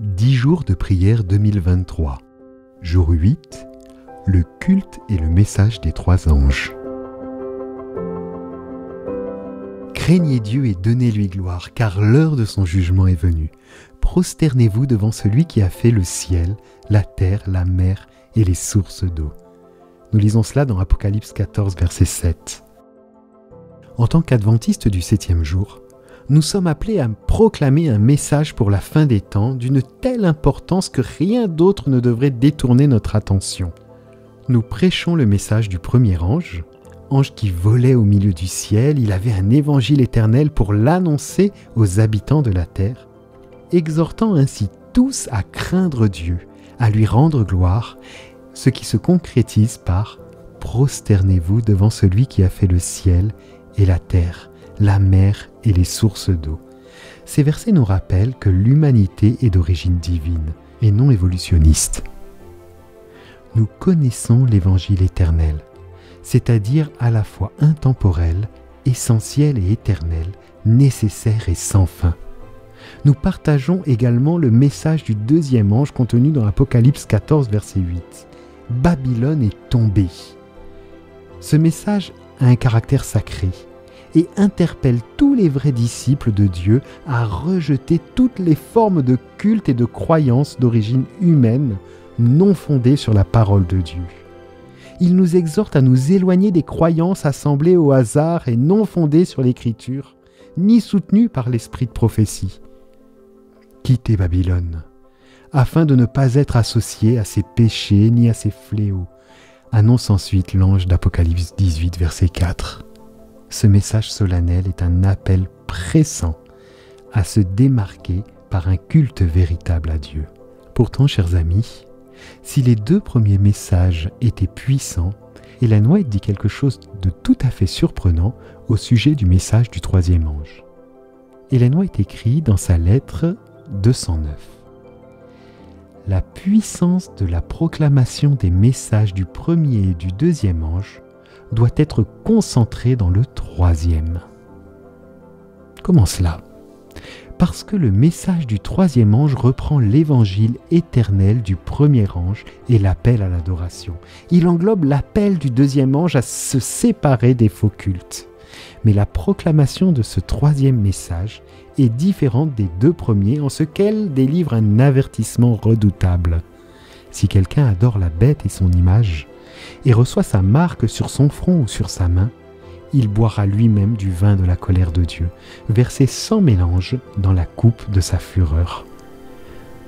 10 jours de prière 2023. Jour 8. Le culte et le message des 3 anges. Craignez Dieu et donnez-lui gloire, car l'heure de son jugement est venue. Prosternez-vous devant celui qui a fait le ciel, la terre, la mer et les sources d'eau. Nous lisons cela dans Apocalypse 14, verset 7. En tant qu'adventistes du 7e jour, nous sommes appelés à proclamer un message pour la fin des temps d'une telle importance que rien d'autre ne devrait détourner notre attention. Nous prêchons le message du premier ange qui volait au milieu du ciel. Il avait un évangile éternel pour l'annoncer aux habitants de la terre, exhortant ainsi tous à craindre Dieu, à lui rendre gloire, ce qui se concrétise par « Prosternez-vous devant celui qui a fait le ciel et la terre, la mer et les sources d'eau ». Ces versets nous rappellent que l'humanité est d'origine divine et non évolutionniste. Nous connaissons l'évangile éternel, c'est-à-dire à la fois intemporel, essentiel et éternel, nécessaire et sans fin. Nous partageons également le message du deuxième ange contenu dans Apocalypse 14, verset 8. Babylone est tombée. Ce message a un caractère sacré et interpelle tous les vrais disciples de Dieu à rejeter toutes les formes de culte et de croyances d'origine humaine non fondées sur la parole de Dieu. Il nous exhorte à nous éloigner des croyances assemblées au hasard et non fondées sur l'Écriture, ni soutenues par l'esprit de prophétie. Quittez Babylone, afin de ne pas être associé à ses péchés ni à ses fléaux, annonce ensuite l'ange d'Apocalypse 18, verset 4. Ce message solennel est un appel pressant à se démarquer par un culte véritable à Dieu. Pourtant, chers amis, si les 2 premiers messages étaient puissants, Ellen White dit quelque chose de tout à fait surprenant au sujet du message du 3e ange. Ellen White écrit dans sa lettre 209 : « La puissance de la proclamation des messages du premier et du 2e ange doit être concentrée dans le 3e. Comment cela ? Parce que le message du 3e ange reprend l'évangile éternel du premier ange et l'appel à l'adoration. Il englobe l'appel du 2e ange à se séparer des faux cultes. Mais la proclamation de ce 3e message est différente des 2 premiers en ce qu'elle délivre un avertissement redoutable. Si quelqu'un adore la bête et son image, et reçoit sa marque sur son front ou sur sa main, il boira lui-même du vin de la colère de Dieu, versé sans mélange dans la coupe de sa fureur.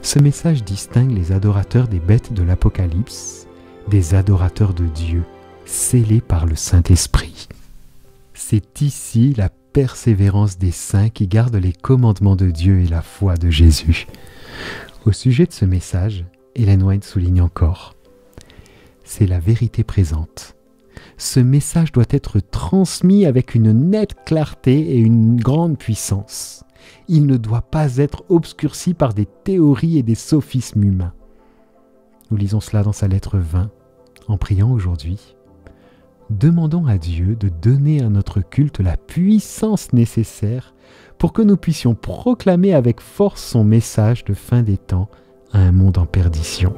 Ce message distingue les adorateurs des bêtes de l'Apocalypse des adorateurs de Dieu, scellés par le Saint-Esprit. C'est ici la persévérance des saints qui gardent les commandements de Dieu et la foi de Jésus. Au sujet de ce message, Ellen White souligne encore: c'est la vérité présente. Ce message doit être transmis avec une nette clarté et une grande puissance. Il ne doit pas être obscurci par des théories et des sophismes humains. Nous lisons cela dans sa lettre 20, en priant aujourd'hui. Demandons à Dieu de donner à notre culte la puissance nécessaire pour que nous puissions proclamer avec force son message de fin des temps à un monde en perdition.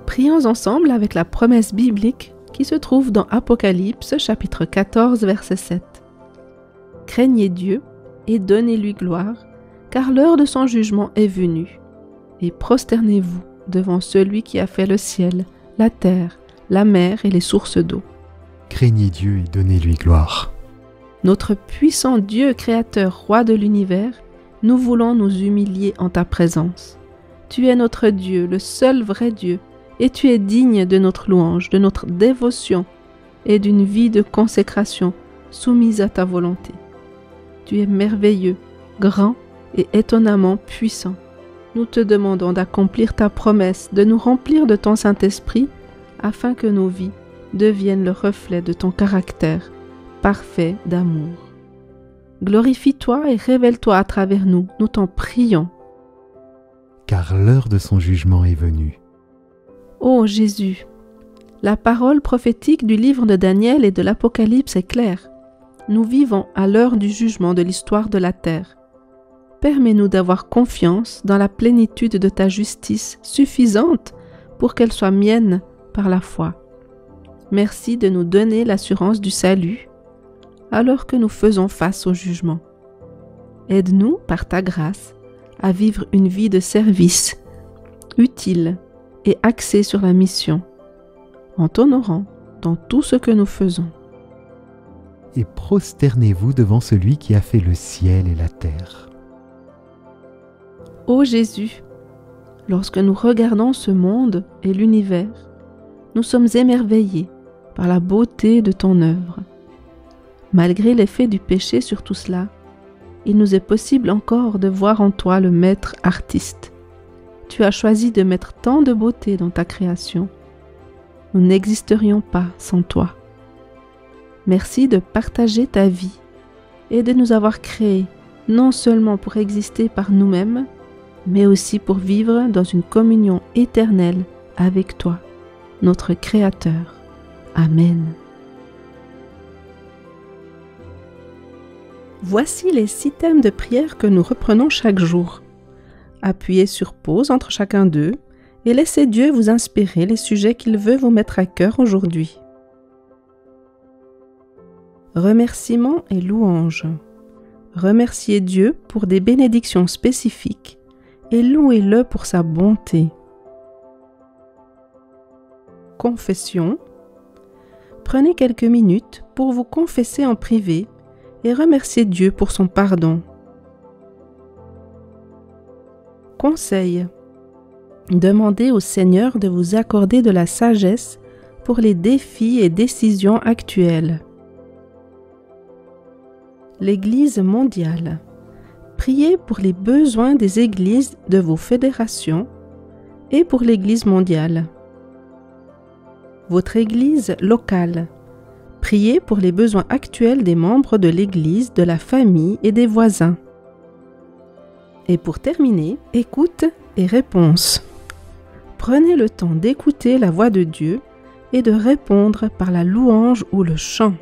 Prions ensemble avec la promesse biblique qui se trouve dans Apocalypse chapitre 14 verset 7. Craignez Dieu et donnez-lui gloire, car l'heure de son jugement est venue. Et prosternez-vous devant celui qui a fait le ciel, la terre, la mer et les sources d'eau. Craignez Dieu et donnez-lui gloire. Notre puissant Dieu créateur, roi de l'univers, nous voulons nous humilier en ta présence. Tu es notre Dieu, le seul vrai Dieu, et tu es digne de notre louange, de notre dévotion et d'une vie de consécration soumise à ta volonté. Tu es merveilleux, grand et étonnamment puissant. Nous te demandons d'accomplir ta promesse, de nous remplir de ton Saint-Esprit, afin que nos vies deviennent le reflet de ton caractère parfait d'amour. Glorifie-toi et révèle-toi à travers nous, nous t'en prions. Car l'heure de son jugement est venue. Ô Jésus, la parole prophétique du livre de Daniel et de l'Apocalypse est claire. Nous vivons à l'heure du jugement de l'histoire de la terre. Permets-nous d'avoir confiance dans la plénitude de ta justice suffisante pour qu'elle soit mienne par la foi. Merci de nous donner l'assurance du salut alors que nous faisons face au jugement. Aide-nous, par ta grâce, à vivre une vie de service, utile et axée sur la mission, en t'honorant dans tout ce que nous faisons. Et prosternez-vous devant celui qui a fait le ciel et la terre. Ô Jésus, lorsque nous regardons ce monde et l'univers, nous sommes émerveillés par la beauté de ton œuvre. Malgré l'effet du péché sur tout cela, il nous est possible encore de voir en toi le maître artiste. Tu as choisi de mettre tant de beauté dans ta création. Nous n'existerions pas sans toi. Merci de partager ta vie et de nous avoir créés non seulement pour exister par nous-mêmes, mais aussi pour vivre dans une communion éternelle avec toi, notre Créateur. Amen. Voici les 6 thèmes de prière que nous reprenons chaque jour. Appuyez sur pause entre chacun d'eux et laissez Dieu vous inspirer les sujets qu'il veut vous mettre à cœur aujourd'hui. Remerciements et louanges. Remerciez Dieu pour des bénédictions spécifiques et louez-le pour sa bonté. Confession. Prenez quelques minutes pour vous confesser en privé et remercier Dieu pour son pardon. Conseil. Demandez au Seigneur de vous accorder de la sagesse pour les défis et décisions actuelles. L'Église mondiale. Priez pour les besoins des églises de vos fédérations et pour l'Église mondiale. Votre Église locale. Priez pour les besoins actuels des membres de l'Église, de la famille et des voisins. Et pour terminer, écoute et réponse. Prenez le temps d'écouter la voix de Dieu et de répondre par la louange ou le chant.